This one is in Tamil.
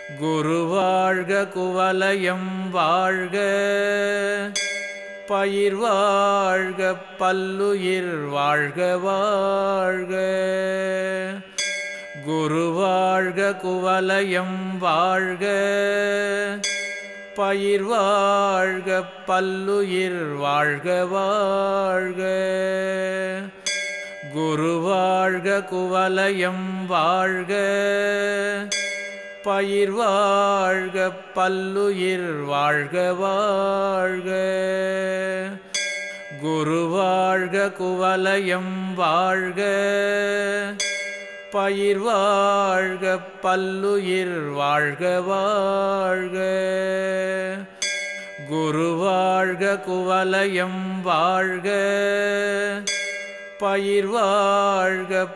குரு வாழ்க குவலயம் வாழ்க, பயிர் வாழ்க பல்லுயிர் வாழ்க வாழ்க. குரு வாழ்க குவலயம் வாழ்க, பயிர் வாழ்க பல்லுயிர் வாழ்க வாழ்க. குரு வாழ்க குவலயம் வாழ்க, பயிர் வாழ்க பல்லுயிர் வாழ்க வாழ்க. குரு வாழ்க குவலயம் வாழ்க, பயிர் வாழ்க பல்லுயிர் வாழ்க வாழ்க. குரு வாழ்க குவலயம் வாழ்க, பயிர் வாழ்க